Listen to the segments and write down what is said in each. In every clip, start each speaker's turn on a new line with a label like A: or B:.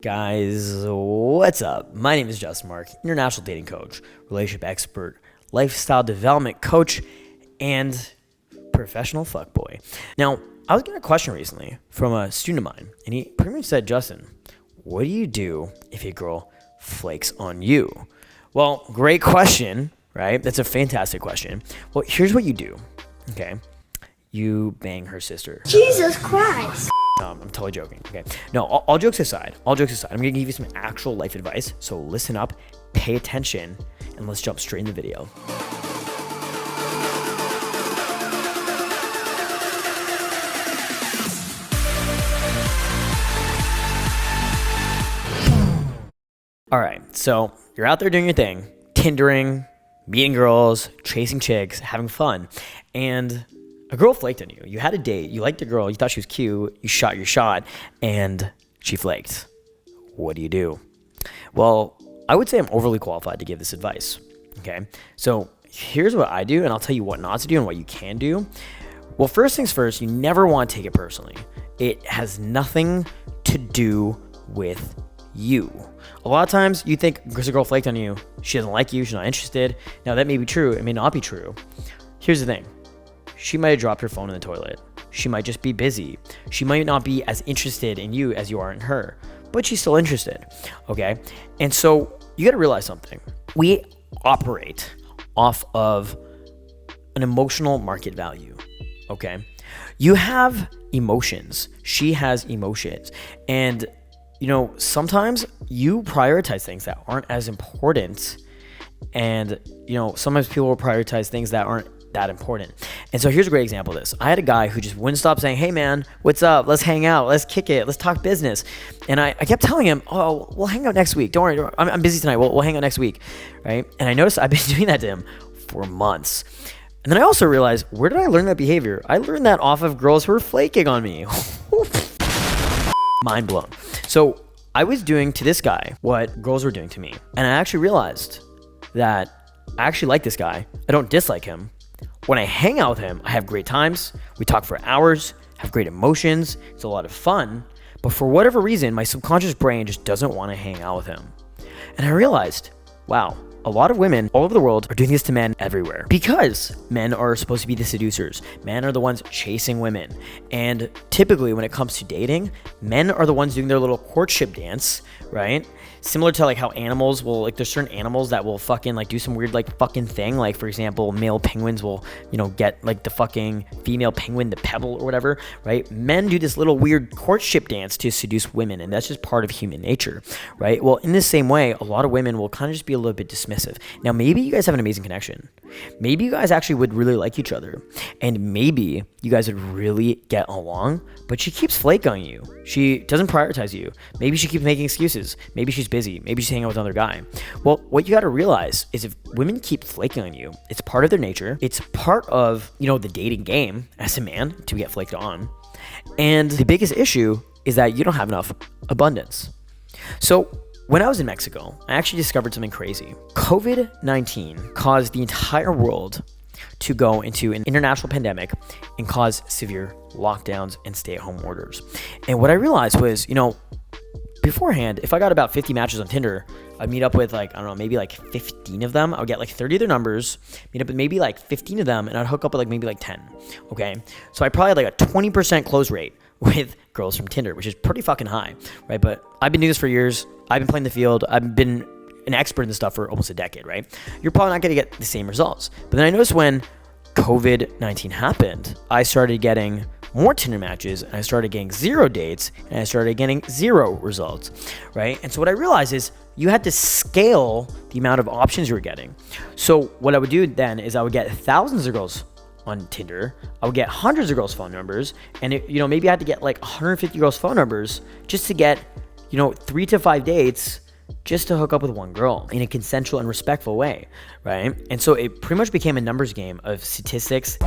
A: Guys, what's up? My name is Justin Marc, international dating coach, relationship expert, lifestyle development coach, and professional fuckboy. Now, I was getting a question recently from a student of mine, and he pretty much said, Justin, what do you do if a girl flakes on you? Well, great question, right? That's a fantastic question. Well, here's what you do, okay? You bang her sister.
B: Jesus Christ.
A: I'm totally joking. Okay. No, all jokes aside, I'm going to give you some actual life advice. So listen up, pay attention, and let's jump straight into the video. All right. So you're out there doing your thing, Tindering, meeting girls, chasing chicks, having fun. And a girl flaked on you. You had a date. You liked the girl. You thought she was cute. You shot your shot, and she flaked. What do you do? Well, I would say I'm overly qualified to give this advice. Okay, so here's what I do, and I'll tell you what not to do and what you can do. Well, first things first, you never want to take it personally. It has nothing to do with you. A lot of times you think because a girl flaked on you, she doesn't like you, she's not interested. Now, that may be true. It may not be true. Here's the thing. She might have dropped her phone in the toilet. She might just be busy. She might not be as interested in you as you are in her, but she's still interested, okay? And so you got to realize something. We operate off of an emotional market value, okay? You have emotions. She has emotions. And, sometimes you prioritize things that aren't as important. And, sometimes people will prioritize things that aren't that important. And so here's a great example of this. I had a guy who just wouldn't stop saying, hey man, what's up? Let's hang out. Let's kick it. Let's talk business. And I kept telling him, oh, we'll hang out next week. Don't worry. I'm busy tonight. We'll hang out next week. Right. And I noticed I've been doing that to him for months. And then I also realized, where did I learn that behavior? I learned that off of girls who were flaking on me. Mind blown. So I was doing to this guy what girls were doing to me. And I actually realized that I actually like this guy. I don't dislike him. When I hang out with him, I have great times. We talk for hours, have great emotions. It's a lot of fun. But for whatever reason, my subconscious brain just doesn't want to hang out with him. And I realized, wow, a lot of women all over the world are doing this to men everywhere because men are supposed to be the seducers. Men are the ones chasing women. And typically when it comes to dating, men are the ones doing their little courtship dance, right? Similar to like how animals will, like there's certain animals that will fucking like do some weird like fucking thing. Like for example, male penguins will, get like the fucking female penguin, the pebble or whatever, right? Men do this little weird courtship dance to seduce women. And that's just part of human nature, right? Well, in the same way, a lot of women will kind of just be a little bit dismissive. Now, maybe you guys have an amazing connection. Maybe you guys actually would really like each other. And maybe you guys would really get along, but she keeps flaking on you. She doesn't prioritize you. Maybe she keeps making excuses. Maybe she's busy. Maybe she's hanging out with another guy. Well, what you got to realize is if women keep flaking on you, it's part of their nature. It's part of, the dating game as a man to get flaked on. And the biggest issue is that you don't have enough abundance. So when I was in Mexico, I actually discovered something crazy. COVID-19 caused the entire world to go into an international pandemic and cause severe lockdowns and stay-at-home orders. And what I realized was, beforehand, if I got about 50 matches on Tinder, I'd meet up with maybe like 15 of them. I would get like 30 of their numbers, meet up with maybe like 15 of them, and I'd hook up with maybe like 10. Okay. So I probably had like a 20% close rate with girls from Tinder, which is pretty fucking high, right? But I've been doing this for years. I've been playing the field. I've been an expert in this stuff for almost a decade, right? You're probably not going to get the same results. But then I noticed when COVID-19 happened, I started getting more Tinder matches, and I started getting 0 dates, and I started getting 0 results, right? And so what I realized is you had to scale the amount of options you were getting. So what I would do then is I would get thousands of girls on Tinder. I would get hundreds of girls' phone numbers, and maybe I had to get like 150 girls' phone numbers just to get 3 to 5 dates just to hook up with one girl in a consensual and respectful way, right? And so it pretty much became a numbers game of statistics,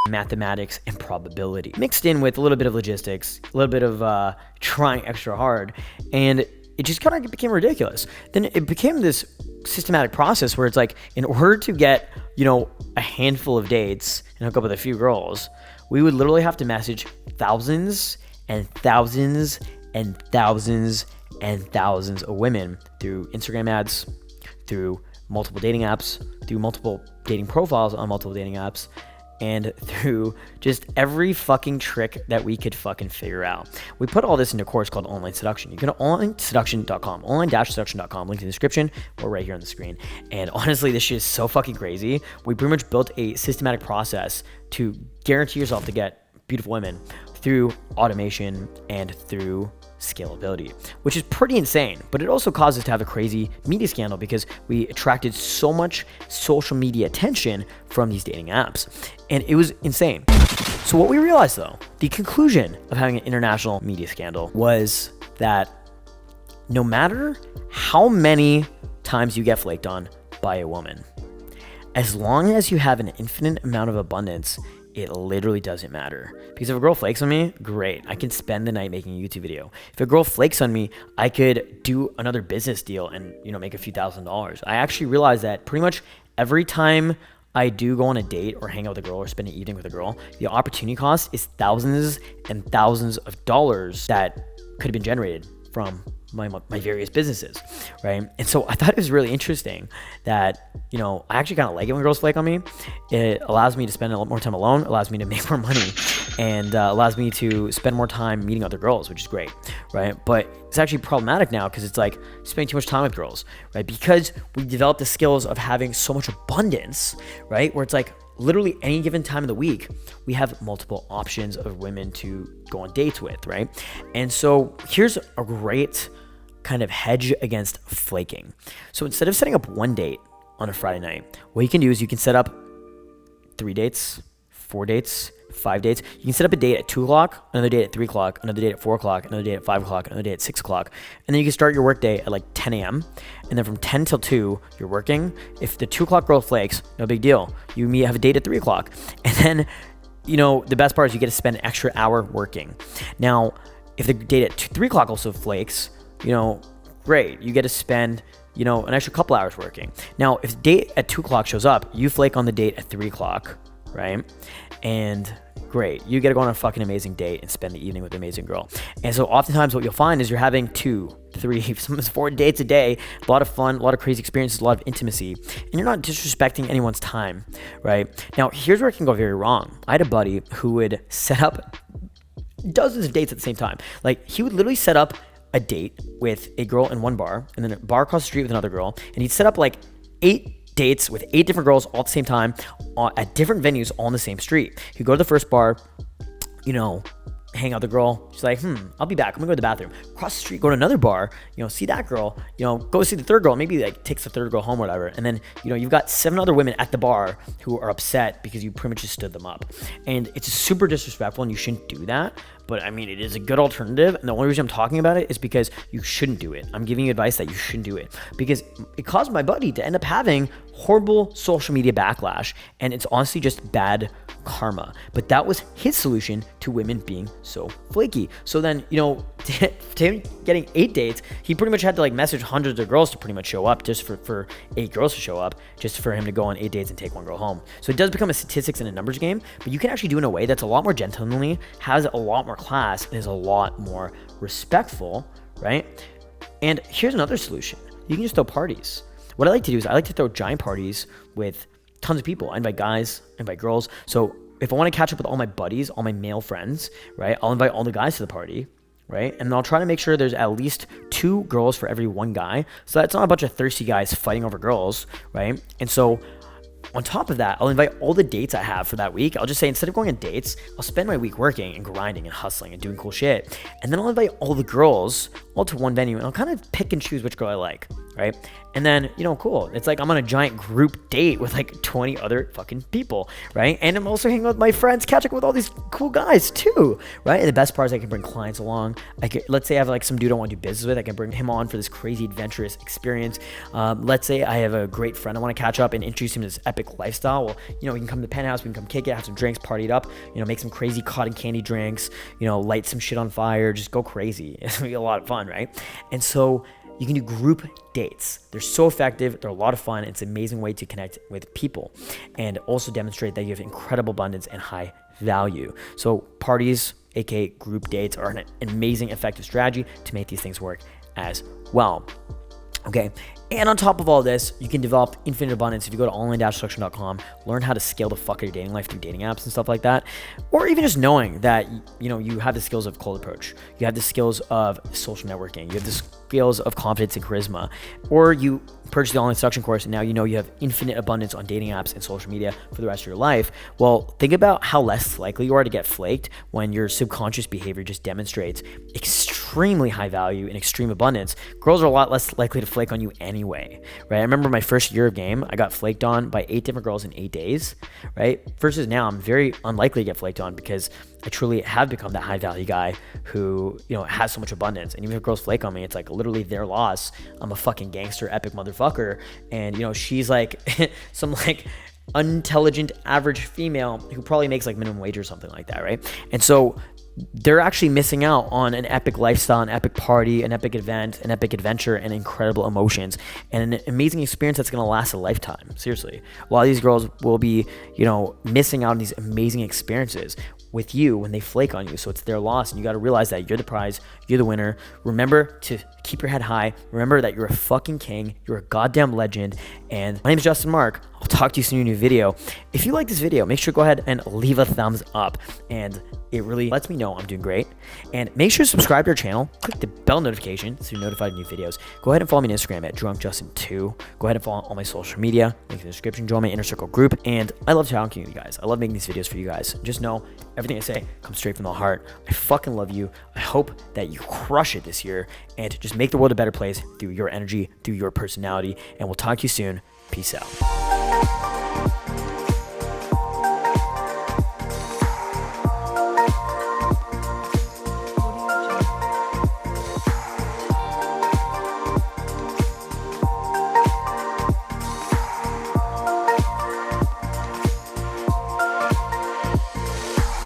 A: mathematics, and probability mixed in with a little bit of logistics, a little bit of trying extra hard, and it just kind of became ridiculous. Then it became this systematic process where it's like, in order to get a handful of dates and hook up with a few girls, we would literally have to message thousands and thousands and thousands of women through Instagram ads, through multiple dating apps, through multiple dating profiles on multiple dating apps, and through just every fucking trick that we could fucking figure out. We put all this into a course called Online Seduction. You can go to onlineseduction.com, online-seduction.com, link in the description or right here on the screen. And honestly, this shit is so fucking crazy. We pretty much built a systematic process to guarantee yourself to get beautiful women through automation and through scalability, which is pretty insane. But it also caused us to have a crazy media scandal because we attracted so much social media attention from these dating apps, and it was insane. So what we realized, though, the conclusion of having an international media scandal was that no matter how many times you get flaked on by a woman, as long as you have an infinite amount of abundance, it literally doesn't matter. Because if a girl flakes on me, great. I can spend the night making a YouTube video. If a girl flakes on me, I could do another business deal and, make a few $1,000s. I actually realized that pretty much every time I do go on a date or hang out with a girl or spend an evening with a girl, the opportunity cost is thousands and thousands of dollars that could have been generated from my various businesses, right? And so I thought it was really interesting that, I actually kind of like it when girls flake on me. It allows me to spend a lot more time alone, allows me to make more money, and allows me to spend more time meeting other girls, which is great, right? But it's actually problematic now because it's like spending too much time with girls, right? Because we developed the skills of having so much abundance, right? Where it's like literally any given time of the week, we have multiple options of women to go on dates with, right? And so here's a great kind of hedge against flaking. So instead of setting up one date on a Friday night, what you can do is you can set up 3 dates, 4 dates, 5 dates. You can set up a date at 2 o'clock, another date at 3 o'clock, another date at 4 o'clock, another date at 5 o'clock, another date at 6 o'clock. And then you can start your work day at like 10 a.m. And then from 10 till 2, you're working. If the 2 o'clock girl flakes, no big deal. You have a date at 3 o'clock. And then, the best part is you get to spend an extra hour working. Now, if the date at 3 o'clock also flakes, great. You get to spend, an extra couple hours working. Now, if the date at 2 o'clock shows up, you flake on the date at 3 o'clock, right? And great. You get to go on a fucking amazing date and spend the evening with an amazing girl. And so oftentimes what you'll find is you're having 2, 3, sometimes 4 dates a day, a lot of fun, a lot of crazy experiences, a lot of intimacy, and you're not disrespecting anyone's time, right? Now, here's where it can go very wrong. I had a buddy who would set up dozens of dates at the same time. Like, he would literally set up a date with a girl in one bar and then a bar across the street with another girl, and he'd set up like 8 dates with 8 different girls all at the same time at different venues all on the same street. He'd go to the first bar, hang out with the girl. She's like, I'll be back. I'm gonna go to the bathroom. Across the street, go to another bar, see that girl, go see the third girl, maybe like takes the third girl home or whatever. And then, you've got 7 other women at the bar who are upset because you pretty much just stood them up. And it's super disrespectful and you shouldn't do that. But I mean, it is a good alternative. And the only reason I'm talking about it is because you shouldn't do it. I'm giving you advice that you shouldn't do it because it caused my buddy to end up having horrible social media backlash. And it's honestly just bad karma. But that was his solution to women being so flaky. So then, to him getting 8 dates, he pretty much had to like message hundreds of girls to pretty much show up just for 8 girls to show up, just for him to go on 8 dates and take 1 girl home. So it does become a statistics and a numbers game, but you can actually do it in a way that's a lot more gentlemanly, has a lot more class, and is a lot more respectful, right? And here's another solution. You can just throw parties. What I like to do is I like to throw giant parties with tons of people. I invite guys, I invite girls. So if I want to catch up with all my buddies, all my male friends, right, I'll invite all the guys to the party, right? And I'll try to make sure there's at least 2 girls for every 1 guy. So that's not a bunch of thirsty guys fighting over girls, right? And so on top of that, I'll invite all the dates I have for that week. I'll just say, instead of going on dates, I'll spend my week working and grinding and hustling and doing cool shit. And then I'll invite all the girls all to one venue, and I'll kind of pick and choose which girl I like, right? And then, cool. It's like I'm on a giant group date with like 20 other fucking people, right? And I'm also hanging out with my friends, catching up with all these cool guys too, right? And the best part is I can bring clients along. Let's say I have like some dude I want to do business with. I can bring him on for this crazy adventurous experience. Let's say I have a great friend I want to catch up and introduce him to this epic lifestyle. Well, we can come to the penthouse, we can come kick it, have some drinks, party it up, make some crazy cotton candy drinks, light some shit on fire, just go crazy. It's gonna be a lot of fun, right? And so you can do group dates. They're so effective. They're a lot of fun. It's an amazing way to connect with people and also demonstrate that you have incredible abundance and high value. So parties aka group dates, are an amazing, effective strategy to make these things work as well. Okay. And on top of all this, you can develop infinite abundance if you go to online-selection.com, learn how to scale the fuck of your dating life through dating apps and stuff like that. Or even just knowing that, you know, you have the skills of cold approach. You have the skills of social networking. You have the skills of confidence and charisma. Or you purchase the online selection course and now you know you have infinite abundance on dating apps and social media for the rest of your life. Well, think about how less likely you are to get flaked when your subconscious behavior just demonstrates extremely high value and extreme abundance. Girls are a lot less likely to flake on you anyway, right? I remember my first year of game, I got flaked on by 8 different girls in 8 days, right? Versus now, I'm very unlikely to get flaked on because I truly have become that high value guy who, you know, has so much abundance. And even if girls flake on me, it's like literally their loss. I'm a fucking gangster, epic motherfucker. And, you know, she's like some like unintelligent average female who probably makes like minimum wage or something like that, right? And so they're actually missing out on an epic lifestyle, an epic party, an epic event, an epic adventure, and incredible emotions, and an amazing experience that's going to last a lifetime. Seriously. A lot of these girls will be, you know, missing out on these amazing experiences with you when they flake on you. So it's their loss, and you got to realize that you're the prize, you're the winner. Remember to keep your head high. Remember that you're a fucking king, you're a goddamn legend. And my name is Justin Marc. I'll talk to you soon in a new video. If you like this video, make sure to go ahead and leave a thumbs up, and it really lets me know I'm doing great. And make sure to subscribe to our channel, click the bell notification so you're notified of new videos. Go ahead and follow me on Instagram at drunkjustin2. Go ahead and follow all my social media, link in the description, join my inner circle group. And I love talking to you guys. I love making these videos for you guys. Just know everything I say comes straight from the heart. I fucking love you. I hope that you crush it this year and just make the world a better place through your energy, through your personality. And we'll talk to you soon. Peace out.